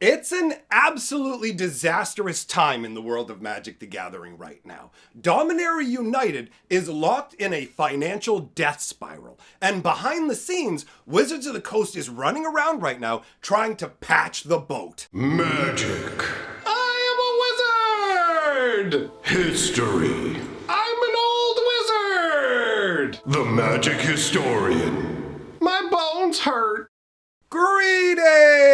It's an absolutely disastrous time in the world of Magic the Gathering right now. Dominaria United is locked in a financial death spiral, and behind the scenes, Wizards of the Coast is running around right now trying to patch the boat. Magic. I am a wizard! History. I'm an old wizard! The magic historian. My bones hurt. Greetings,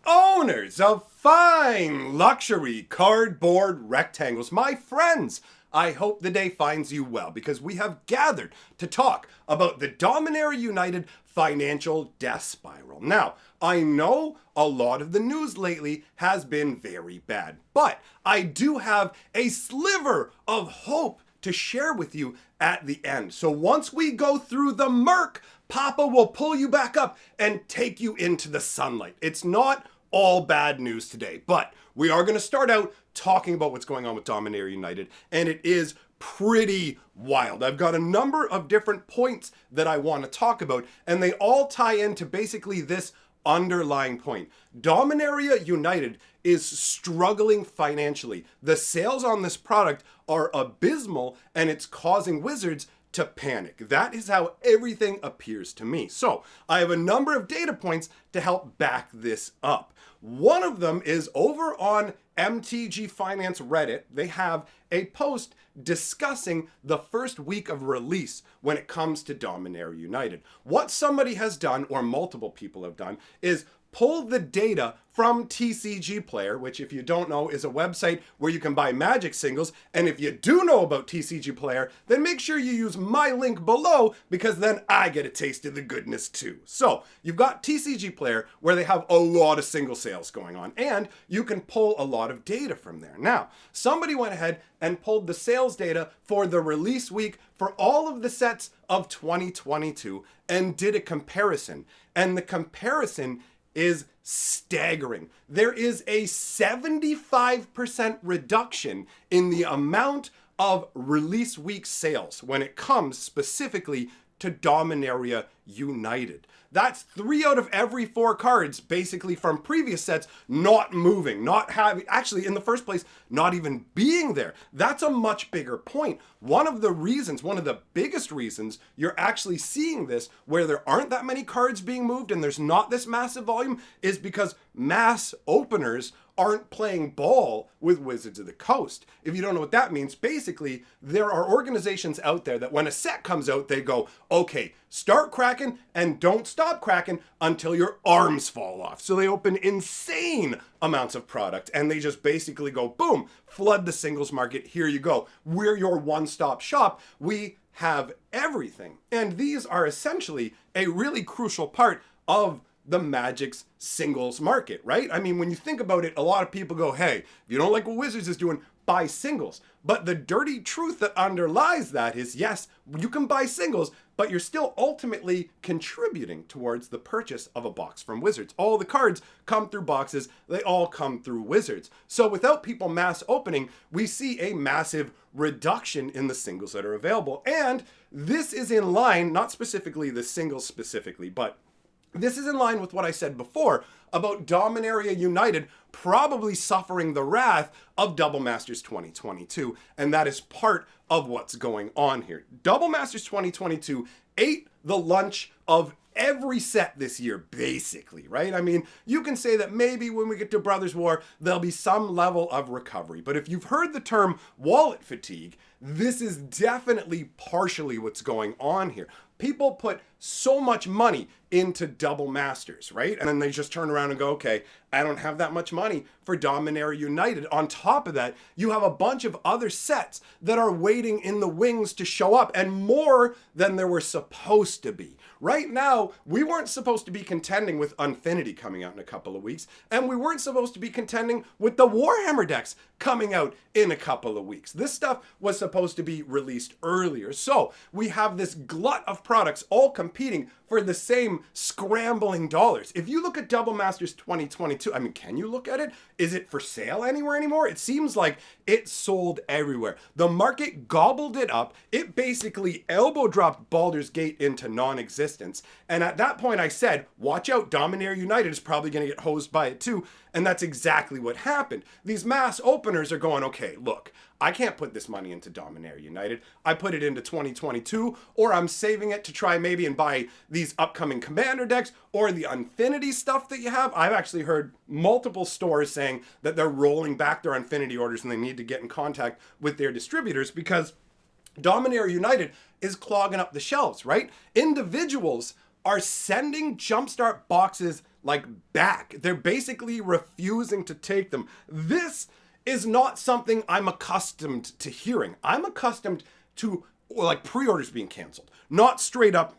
owners of fine luxury cardboard rectangles. My friends, I hope the day finds you well because we have gathered to talk about the Dominaria United financial death spiral. Now, I know a lot of the news lately has been very bad, but I do have a sliver of hope to share with you at the end. So once we go through the murk, Papa will pull you back up and take you into the sunlight. It's not all bad news today, but we are going to start out talking about what's going on with Dominaria United, and it is pretty wild. I've got a number of different points that I want to talk about, and they all tie into basically this underlying point. Dominaria United is struggling financially. The sales on this product are abysmal, and it's causing Wizards to panic. That is how everything appears to me. So I have a number of data points to help back this up. One of them is over on MTG Finance Reddit. They have a post discussing the first week of release when it comes to Dominaria United. What somebody has done, or multiple people have done, is pull the data from TCG Player, which if you don't know is a website where you can buy Magic singles. And if you do know about TCG Player, then make sure you use my link below because then I get a taste of the goodness too. So you've got TCG Player where they have a lot of single sales going on and you can pull a lot of data from there. Now, somebody went ahead and pulled the sales data for the release week for all of the sets of 2022 and did a comparison. And the comparison is staggering. There is a 75% reduction in the amount of release week sales when it comes specifically to Dominaria United. That's 3 out of every 4 cards basically from previous sets not moving, not having, actually in the first place, not even being there. That's a much bigger point. One of the biggest reasons you're actually seeing this where there aren't that many cards being moved and there's not this massive volume is because mass openers aren't playing ball with Wizards of the Coast. If you don't know what that means, basically, there are organizations out there that when a set comes out, they go, okay, start cracking and don't stop cracking until your arms fall off. So they open insane amounts of product and they just basically go, boom, flood the singles market. Here you go. We're your one-stop shop. We have everything. And these are essentially a really crucial part of the Magic's singles market, right? I mean, when you think about it, a lot of people go, hey, if you don't like what Wizards is doing, buy singles. But the dirty truth that underlies that is, yes, you can buy singles, but you're still ultimately contributing towards the purchase of a box from Wizards. All the cards come through boxes. They all come through Wizards. So without people mass opening, we see a massive reduction in the singles that are available. And this is in line, not specifically the singles specifically, but this is in line with what I said before about Dominaria United probably suffering the wrath of Double Masters 2022, and that is part of what's going on here. Double Masters 2022 ate the lunch of every set this year, basically, right? I mean, you can say that maybe when we get to Brothers War, there'll be some level of recovery. But if you've heard the term wallet fatigue, this is definitely partially what's going on here. People put so much money into Double Masters, right? And then they just turn around and go, okay, I don't have that much money for Dominaria United. On top of that, you have a bunch of other sets that are waiting in the wings to show up, and more than there were supposed to be. Right now, we weren't supposed to be contending with Infinity coming out in a couple of weeks, and we weren't supposed to be contending with the Warhammer decks coming out in a couple of weeks. This stuff was supposed to be released earlier. So we have this glut of products all competing for the same I'm scrambling dollars. If you look at Double Masters 2022, I mean, can you look at it? Is it for sale anywhere anymore? It seems like it sold everywhere. The market gobbled it up. It basically elbow dropped Baldur's Gate into non-existence. And at that point I said, watch out, Dominaria United is probably going to get hosed by it too. And that's exactly what happened. These mass openers are going, okay, look, I can't put this money into Dominaria United. I put it into 2022, or I'm saving it to try maybe and buy these upcoming Commander decks or the Infinity stuff that you have. I've actually heard multiple stores saying that they're rolling back their Infinity orders and they need to get in contact with their distributors because Dominaria United is clogging up the shelves, right? Individuals are sending Jumpstart boxes like back. They're basically refusing to take them. This is not something I'm accustomed to hearing. I'm accustomed to like pre-orders being canceled, not straight up,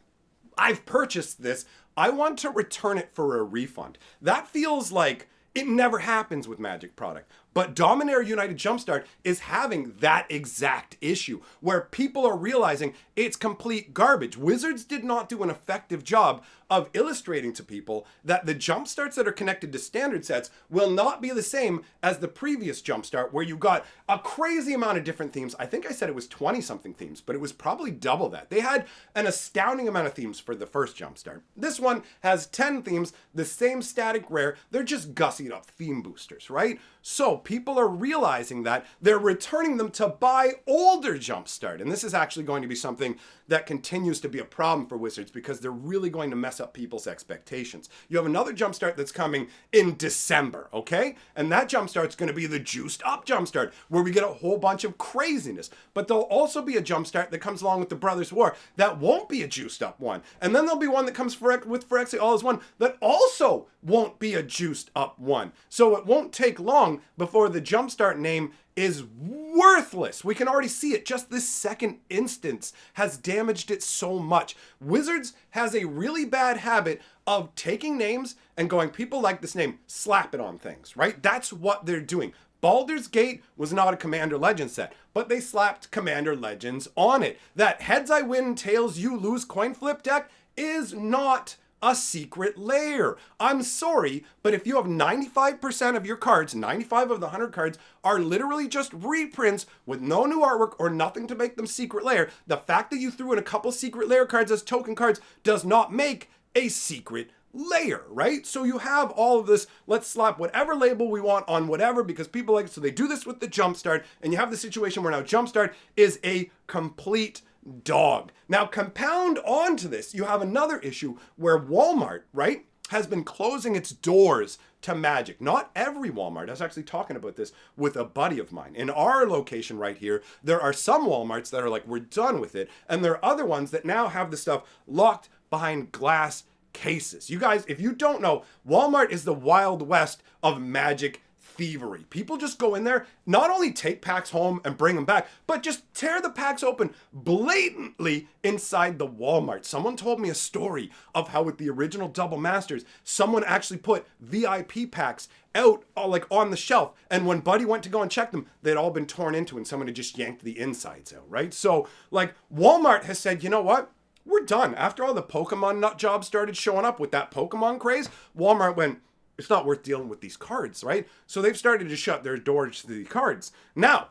I've purchased this, I want to return it for a refund. That feels like it never happens with Magic product. But Dominaria United Jumpstart is having that exact issue where people are realizing it's complete garbage. Wizards did not do an effective job of illustrating to people that the Jumpstarts that are connected to standard sets will not be the same as the previous Jumpstart where you got a crazy amount of different themes. I think I said it was 20 something themes, but it was probably double that. They had an astounding amount of themes for the first Jumpstart. This one has 10 themes, the same static rare, they're just gussied up theme boosters, right? So people are realizing that they're returning them to buy older Jumpstart. And this is actually going to be something that continues to be a problem for Wizards because they're really going to mess up people's expectations. You have another Jumpstart that's coming in December, okay? And that Jumpstart's going to be the juiced up Jumpstart where we get a whole bunch of craziness. But there'll also be a Jumpstart that comes along with the Brothers War that won't be a juiced up one. And then there'll be one that comes with Phyrexia All Is One that also won't be a juiced up one. So it won't take long before the Jumpstart name is worthless. We can already see it. Just this second instance has damaged it so much. Wizards has a really bad habit of taking names and going, people like this name, slap it on things, right? That's what they're doing. Baldur's Gate was not a Commander Legends set, but they slapped Commander Legends on it. That heads I win, tails you lose coin flip deck is not a secret lair. I'm sorry, but if you have 95% of your cards, 95 of the 100 cards, are literally just reprints with no new artwork or nothing to make them secret lair, the fact that you threw in a couple secret lair cards as token cards does not make a secret layer, right? So you have all of this, let's slap whatever label we want on whatever because people like it. So they do this with the Jumpstart, and you have the situation where now Jumpstart is a complete dog. Now compound onto this, you have another issue where Walmart, right, has been closing its doors to Magic. Not every Walmart. I was actually talking about this with a buddy of mine. In our location right here, there are some Walmarts that are like, we're done with it. And there are other ones that now have the stuff locked behind glass cases. You guys, if you don't know, Walmart is the Wild West of Magic thievery. People just go in there, not only take packs home and bring them back, but just tear the packs open blatantly inside the Walmart. Someone told me a story of how with the original Double Masters, someone actually put VIP packs out like on the shelf, and when Buddy went to go and check them, they'd all been torn into and someone had just yanked the insides out, right? So like Walmart has said, you know what? We're done. After all the Pokemon nut jobs started showing up with that Pokemon craze, Walmart went, it's not worth dealing with these cards, right? So they've started to shut their doors to the cards. Now,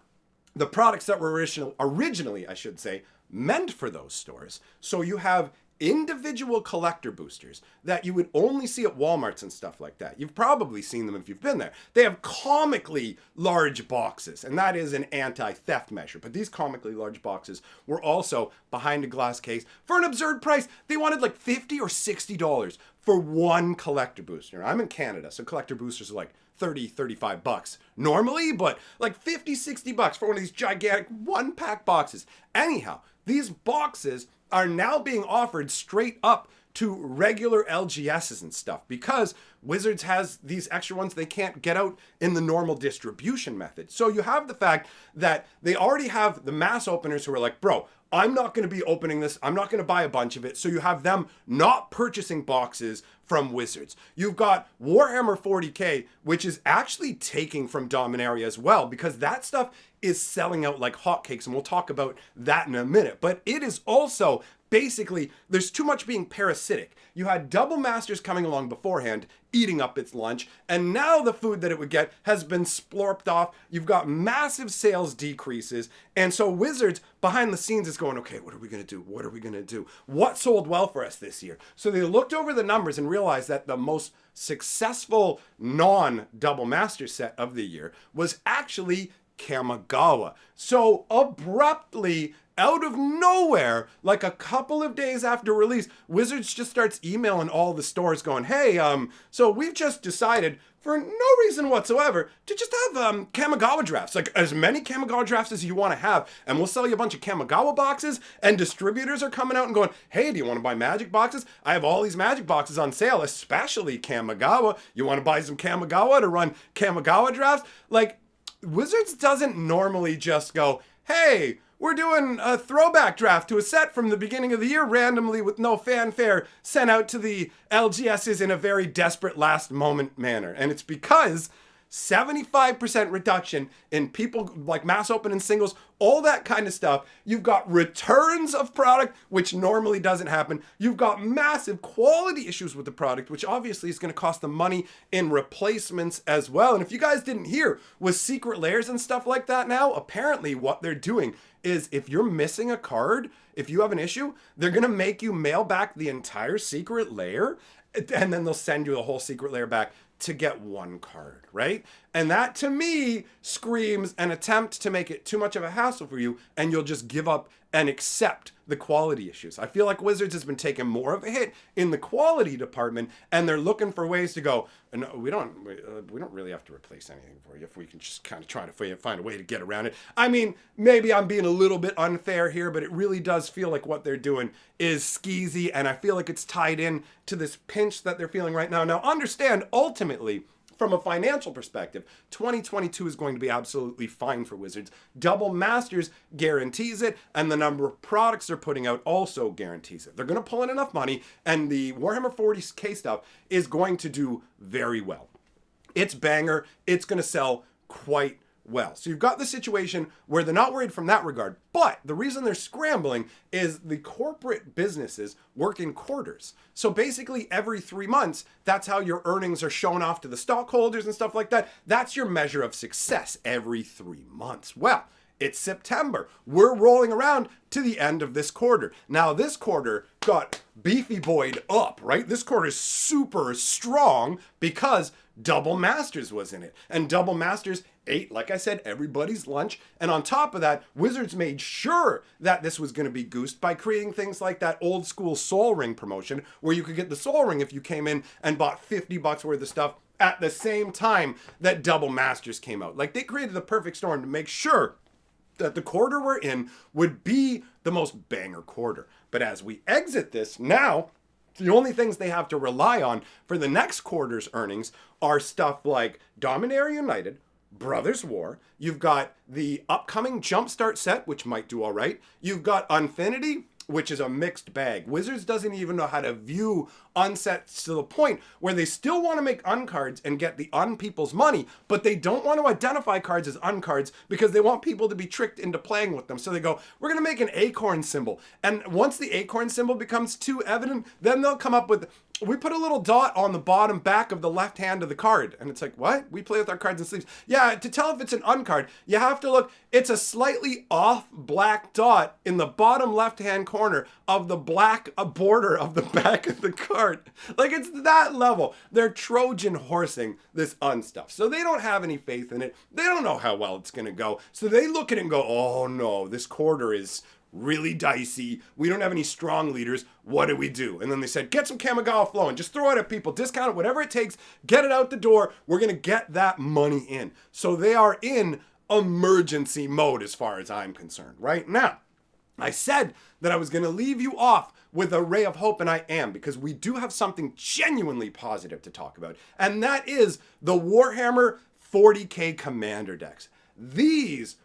the products that were originally, I should say, meant for those stores. So you have individual collector boosters that you would only see at Walmarts and stuff like that. You've probably seen them if you've been there. They have comically large boxes, and that is an anti-theft measure. But these comically large boxes were also behind a glass case for an absurd price. They wanted like $50 or $60 for one collector booster. I'm in Canada, so collector boosters are like 30, 35 bucks normally, but like 50, 60 bucks for one of these gigantic one pack boxes. Anyhow, these boxes are now being offered straight up to regular LGSs and stuff because Wizards has these extra ones they can't get out in the normal distribution method. So you have the fact that they already have the mass openers who are like, bro, I'm not going to be opening this. I'm not going to buy a bunch of it. So you have them not purchasing boxes from Wizards. You've got Warhammer 40K, which is actually taking from Dominaria as well, because that stuff is selling out like hotcakes, and we'll talk about that in a minute. But it is also basically, there's too much being parasitic. You had Double Masters coming along beforehand, eating up its lunch, and now the food that it would get has been splorped off. You've got massive sales decreases, and so Wizards behind the scenes is going, okay, what are we going to do? What are we going to do? What sold well for us this year? So they looked over the numbers and realized that the most successful non-Double Master set of the year was actually Kamigawa. So abruptly, out of nowhere, like a couple of days after release, Wizards just starts emailing all the stores going, hey, so we've just decided for no reason whatsoever to just have Kamigawa drafts, like as many Kamigawa drafts as you want to have, and we'll sell you a bunch of Kamigawa boxes, and distributors are coming out and going, hey, do you want to buy Magic boxes? I have all these Magic boxes on sale, especially Kamigawa. You want to buy some Kamigawa to run Kamigawa drafts? Like, Wizards doesn't normally just go, hey, we're doing a throwback draft to a set from the beginning of the year randomly with no fanfare sent out to the LGSs in a very desperate last moment manner. And it's because 75% reduction in people like mass open and singles, all that kind of stuff. You've got returns of product, which normally doesn't happen. You've got massive quality issues with the product, which obviously is going to cost them money in replacements as well. And if you guys didn't hear, with secret layers and stuff like that now, apparently what they're doing is if you're missing a card, if you have an issue, they're going to make you mail back the entire secret layer, and then they'll send you the whole secret layer back to get one card, right? And that to me screams an attempt to make it too much of a hassle for you, and you'll just give up and accept the quality issues. I feel like Wizards has been taking more of a hit in the quality department, and they're looking for ways to go, no, we don't really have to replace anything for you if we can just kind of try to find a way to get around it. I mean, maybe I'm being a little bit unfair here, but it really does feel like what they're doing is skeezy, and I feel like it's tied in to this pinch that they're feeling right now. Now, understand, ultimately, from a financial perspective, 2022 is going to be absolutely fine for Wizards. Double Masters guarantees it, and the number of products they're putting out also guarantees it. They're going to pull in enough money, and the Warhammer 40K stuff is going to do very well. It's banger. It's going to sell quite well. So you've got the situation where they're not worried from that regard, but the reason they're scrambling is the corporate businesses work in quarters. So basically every 3 months, that's how your earnings are shown off to the stockholders and stuff like that. That's your measure of success every 3 months. Well, it's September. We're rolling around to the end of this quarter. Now, this quarter got beefy boyed up, right? This quarter is super strong because Double Masters was in it. And Double Masters ate, like I said, everybody's lunch. And on top of that, Wizards made sure that this was going to be goosed by creating things like that old school Soul Ring promotion, where you could get the Soul Ring if you came in and bought $50 worth of stuff at the same time that Double Masters came out. Like, they created the perfect storm to make sure that the quarter we're in would be the most banger quarter. But as we exit this, now the only things they have to rely on for the next quarter's earnings are stuff like Dominaria United, Brothers War. You've got the upcoming Jumpstart set, which might do all right. You've got Unfinity, which is a mixed bag. Wizards doesn't even know how to view unsets to the point where they still want to make uncards and get the people's money, but they don't want to identify cards as uncards because they want people to be tricked into playing with them. So they go, we're going to make an acorn symbol. And once the acorn symbol becomes too evident, then they'll come up with, we put a little dot on the bottom back of the left hand of the card. And it's like, what? We play with our cards in sleeves. Yeah, to tell if it's an uncard, you have to look, it's a slightly off black dot in the bottom left-hand corner of the black border of the back of the card. Like, it's that level. They're Trojan horsing this unstuff. So they don't have any faith in it. They don't know how well it's going to go. So they look at it and go, oh no, this quarter is really dicey. We don't have any strong leaders. What do we do? And then they said, get some Kamigawa flowing. Just throw it at people. Discount it, whatever it takes. Get it out the door. We're going to get that money in. So they are in emergency mode as far as I'm concerned. Right now, I said that I was going to leave you off with a ray of hope, and I am, because we do have something genuinely positive to talk about, and that is the Warhammer 40K Commander decks. These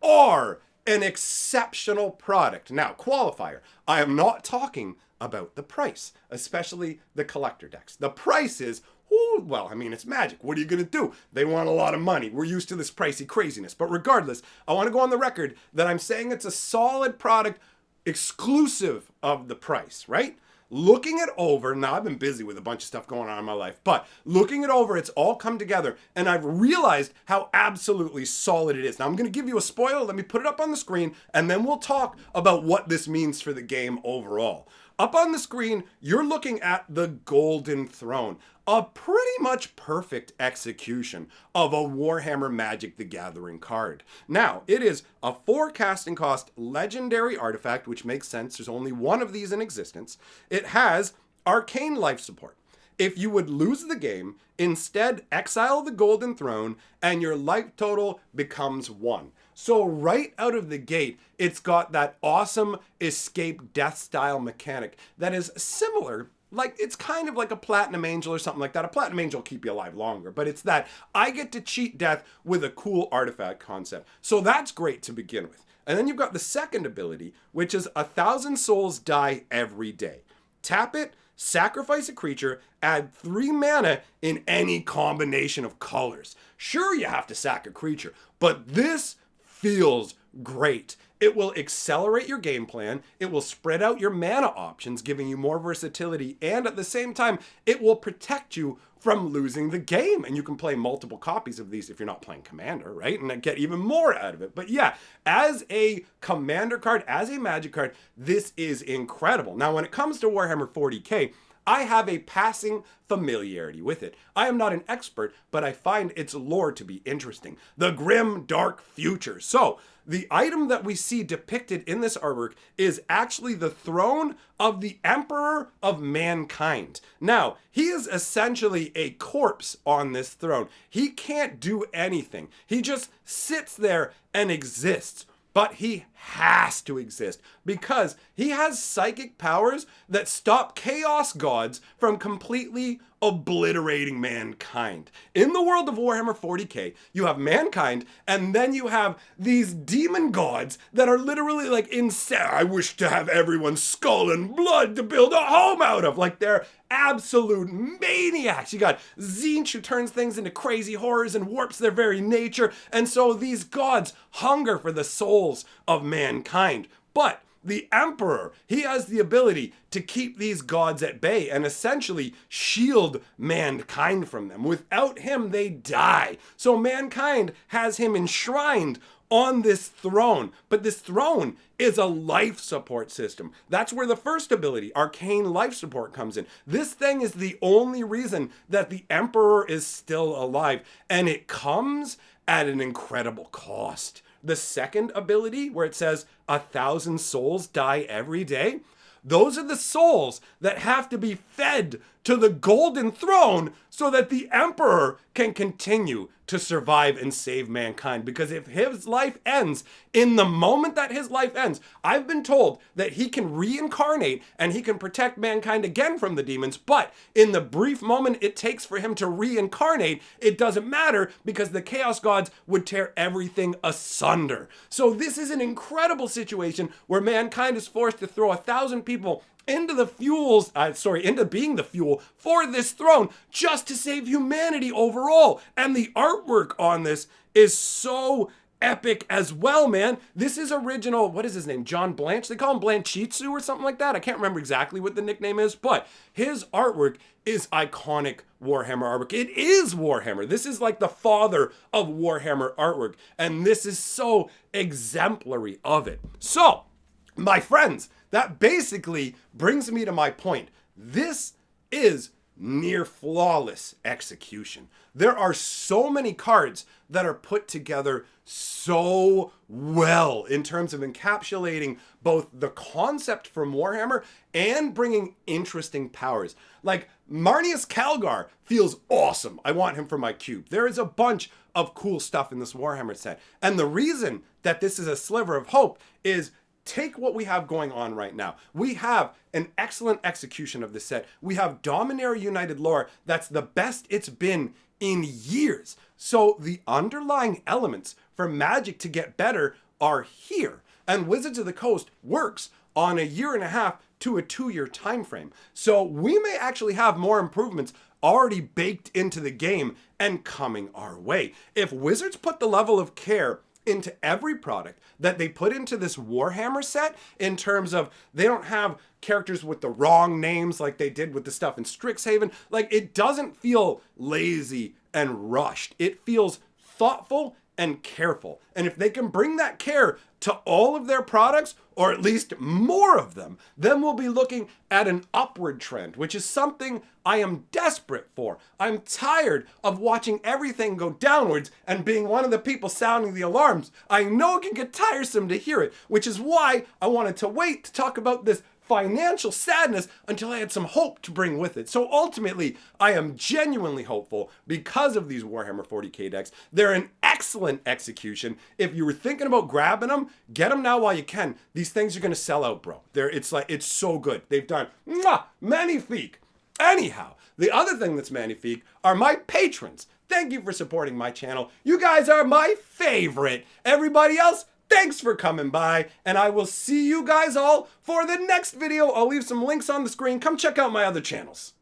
are an exceptional product. Now, qualifier, I am not talking about the price, especially the collector decks. The price is, ooh, well, I mean, it's Magic. What are you going to do? They want a lot of money. We're used to this pricey craziness. But regardless, I want to go on the record that I'm saying it's a solid product exclusive of the price, right? Looking it over, now I've been busy with a bunch of stuff going on in my life, but looking it over, it's all come together and I've realized how absolutely solid it is. Now I'm going to give you a spoiler, let me put it up on the screen, and then we'll talk about what this means for the game overall. Up on the screen, you're looking at the Golden Throne, a pretty much perfect execution of a Warhammer Magic the Gathering card. Now, it is a 4 casting cost legendary artifact, which makes sense. There's only one of these in existence. It has arcane life support. If you would lose the game, instead exile the Golden Throne and your life total becomes 1. So right out of the gate, it's got that awesome escape death style mechanic that is similar, like it's kind of like a Platinum Angel or something like that. A Platinum Angel will keep you alive longer, but it's that I get to cheat death with a cool artifact concept. So that's great to begin with. And then you've got the second ability, which is 1,000 souls die every day. Tap it, sacrifice a creature, add 3 mana in any combination of colors. Sure, you have to sack a creature, but this feels great. It will accelerate your game plan, it will spread out your mana options, giving you more versatility, and at the same time, it will protect you from losing the game. And you can play multiple copies of these if you're not playing Commander, right? And get even more out of it. But yeah, as a Commander card, as a Magic card, this is incredible. Now, when it comes to Warhammer 40k, I have a passing familiarity with it. I am not an expert, but I find its lore to be interesting. The grim, dark future. So, the item that we see depicted in this artwork is actually the throne of the Emperor of Mankind. Now, he is essentially a corpse on this throne. He can't do anything. He just sits there and exists. But he has to exist because he has psychic powers that stop chaos gods from completely obliterating mankind. In the world of Warhammer 40k, you have mankind, and then you have these demon gods that are literally like insane. I wish to have everyone's skull and blood to build a home out of. Like, they're absolute maniacs. You got Tzeentch, who turns things into crazy horrors and warps their very nature. And so these gods hunger for the souls of mankind. But the Emperor, he has the ability to keep these gods at bay and essentially shield mankind from them. Without him, they die. So mankind has him enshrined on this throne. But this throne is a life support system. That's where the first ability, Arcane Life Support, comes in. This thing is the only reason that the Emperor is still alive. And it comes at an incredible cost. The second ability, where it says 1,000 souls die every day, those are the souls that have to be fed to the Golden Throne so that the Emperor can continue to survive and save mankind. Because if his life ends, in the moment that his life ends, I've been told that he can reincarnate and he can protect mankind again from the demons, but in the brief moment it takes for him to reincarnate, it doesn't matter because the Chaos Gods would tear everything asunder. So this is an incredible situation where mankind is forced to throw 1,000 people into into being the fuel for this throne just to save humanity overall. And the artwork on this is so epic as well, man. This is original, what is his name? John Blanche? They call him Blanchitsu or something like that. I can't remember exactly what the nickname is, but his artwork is iconic Warhammer artwork. It is Warhammer. This is like the father of Warhammer artwork, and this is so exemplary of it. So, my friends, that basically brings me to my point. This is near flawless execution. There are so many cards that are put together so well in terms of encapsulating both the concept from Warhammer and bringing interesting powers. Like, Marneus Calgar feels awesome. I want him for my cube. There is a bunch of cool stuff in this Warhammer set. And the reason that this is a sliver of hope is, take what we have going on right now. We have an excellent execution of this set. We have Dominaria United lore that's the best it's been in years. So the underlying elements for Magic to get better are here. And Wizards of the Coast works on a 1.5 to a 2-year time frame. So we may actually have more improvements already baked into the game and coming our way. If Wizards put the level of care into every product that they put into this Warhammer set, in terms of they don't have characters with the wrong names like they did with the stuff in Strixhaven. Like, it doesn't feel lazy and rushed. It feels thoughtful and careful. And if they can bring that care to all of their products, or at least more of them, then we'll be looking at an upward trend, which is something I am desperate for. I'm tired of watching everything go downwards and being one of the people sounding the alarms. I know it can get tiresome to hear it, which is why I wanted to wait to talk about this financial sadness until I had some hope to bring with it. So ultimately, I am genuinely hopeful because of these Warhammer 40k decks. They're an excellent execution. If you were thinking about grabbing them, get them now while you can. These things are going to sell out, bro. It's so good. They've done magnifique. Anyhow, the other thing that's magnifique are my patrons. Thank you for supporting my channel. You guys are my favorite. Everybody else, thanks for coming by, and I will see you guys all for the next video. I'll leave some links on the screen. Come check out my other channels.